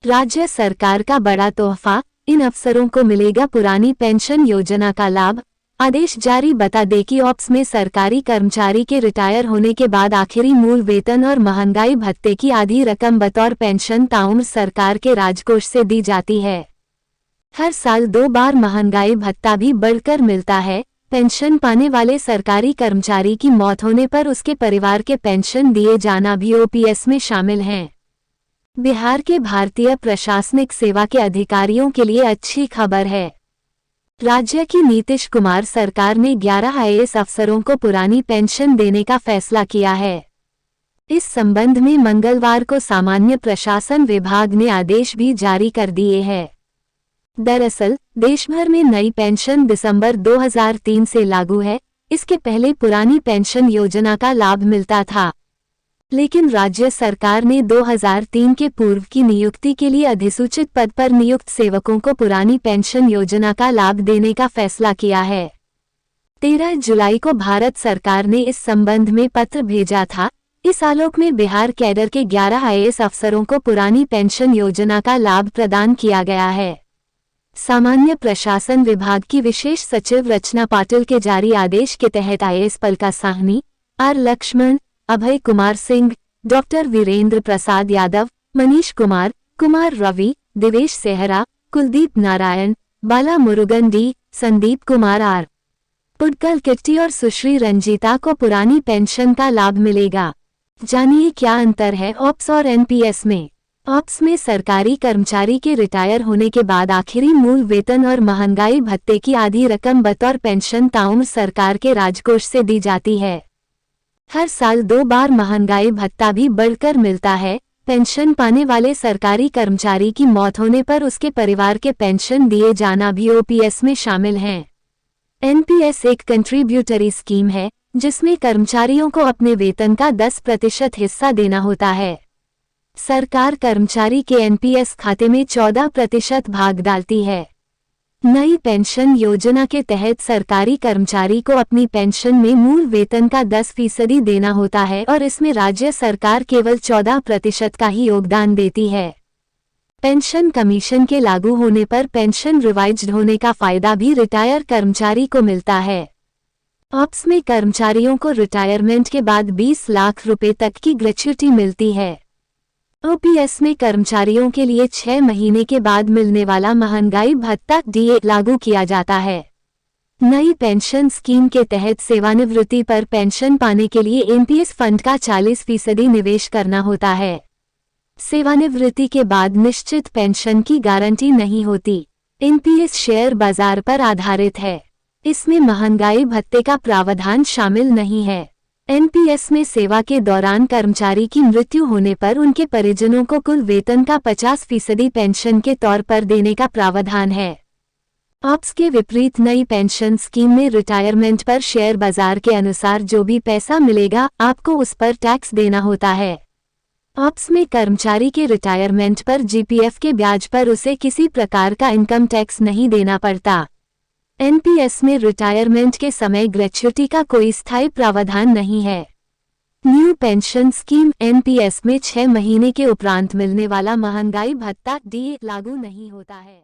राज्य सरकार का बड़ा तोहफा, इन अफसरों को मिलेगा पुरानी पेंशन योजना का लाभ। आदेश जारी। बता दें कि ऑप्स में सरकारी कर्मचारी के रिटायर होने के बाद आखिरी मूल वेतन और महंगाई भत्ते की आधी रकम बतौर पेंशन ताउम्र सरकार के राजकोष से दी जाती है। हर साल 2 बार महंगाई भत्ता भी बढ़कर मिलता है। पेंशन पाने वाले सरकारी कर्मचारी की मौत होने पर उसके परिवार के पेंशन दिए जाना भी ओपीएस में शामिल हैं। बिहार के भारतीय प्रशासनिक सेवा के अधिकारियों के लिए अच्छी खबर है। राज्य की नीतीश कुमार सरकार ने 11 आईएएस अफसरों को पुरानी पेंशन देने का फैसला किया है। इस संबंध में मंगलवार को सामान्य प्रशासन विभाग ने आदेश भी जारी कर दिए हैं। दरअसल देश भर में नई पेंशन दिसंबर 2003 से लागू है। इसके पहले पुरानी पेंशन योजना का लाभ मिलता था, लेकिन राज्य सरकार ने 2003 के पूर्व की नियुक्ति के लिए अधिसूचित पद पर नियुक्त सेवकों को पुरानी पेंशन योजना का लाभ देने का फैसला किया है। 13 जुलाई को भारत सरकार ने इस संबंध में पत्र भेजा था। इस आलोक में बिहार कैडर के 11 आईएएस अफसरों को पुरानी पेंशन योजना का लाभ प्रदान किया गया है। सामान्य प्रशासन विभाग की विशेष सचिव रचना पाटिल के जारी आदेश के तहत IAS Palka Sahni, R Lakshman, Abhay Kumar Singh, doctor Virendra Prasad Yadav, Manish Kumar, Kumar Ravi, Divesh Sehra, Kuldeep Narayan, Bala Murugan D, Sandeep Kumar R, Pudkal Kitty और सुश्री रंजीता को पुरानी पेंशन का लाभ मिलेगा। जानिए क्या अंतर है ऑप्स और एनपीएस में। ऑप्स में सरकारी कर्मचारी के रिटायर होने के बाद आखिरी मूल वेतन और महंगाई भत्ते की आधी रकम बतौर पेंशन ताउम्र सरकार के राजकोष से दी जाती है। हर साल 2 बार महंगाई भत्ता भी बढ़कर मिलता है। पेंशन पाने वाले सरकारी कर्मचारी की मौत होने पर उसके परिवार के पेंशन दिए जाना भी ओपीएस में शामिल हैं। एनपीएस एक कंट्रीब्यूटरी स्कीम है, जिसमें कर्मचारियों को अपने वेतन का 10% हिस्सा देना होता है। सरकार कर्मचारी के एनपीएस खाते में 14% भाग डालती है। नई पेंशन योजना के तहत सरकारी कर्मचारी को अपनी पेंशन में मूल वेतन का 10% देना होता है और इसमें राज्य सरकार केवल 14% का ही योगदान देती है। पेंशन कमीशन के लागू होने पर पेंशन रिवाइज्ड होने का फायदा भी रिटायर कर्मचारी को मिलता है। ऑप्स में कर्मचारियों को रिटायरमेंट के बाद 20 लाख रुपए तक की ग्रेच्युटी मिलती है। ओपीएस में कर्मचारियों के लिए 6 महीने के बाद मिलने वाला महंगाई भत्ता डीए लागू किया जाता है। नई पेंशन स्कीम के तहत सेवानिवृत्ति पर पेंशन पाने के लिए एनपीएस फंड का 40% निवेश करना होता है। सेवानिवृत्ति के बाद निश्चित पेंशन की गारंटी नहीं होती। एनपीएस शेयर बाजार पर आधारित है। इसमें महंगाई भत्ते का प्रावधान शामिल नहीं है। एनपीएस में सेवा के दौरान कर्मचारी की मृत्यु होने पर उनके परिजनों को कुल वेतन का 50% पेंशन के तौर पर देने का प्रावधान है। ऑप्स के विपरीत नई पेंशन स्कीम में रिटायरमेंट पर शेयर बाजार के अनुसार जो भी पैसा मिलेगा आपको उस पर टैक्स देना होता है। ऑप्स में कर्मचारी के रिटायरमेंट पर जीपीएफ के ब्याज पर उसे किसी प्रकार का इनकम टैक्स नहीं देना पड़ता। एनपीएस में रिटायरमेंट के समय ग्रेच्युटी का कोई स्थायी प्रावधान नहीं है। न्यू पेंशन स्कीम एनपीएस में 6 महीने के उपरांत मिलने वाला महंगाई भत्ता डीए लागू नहीं होता है।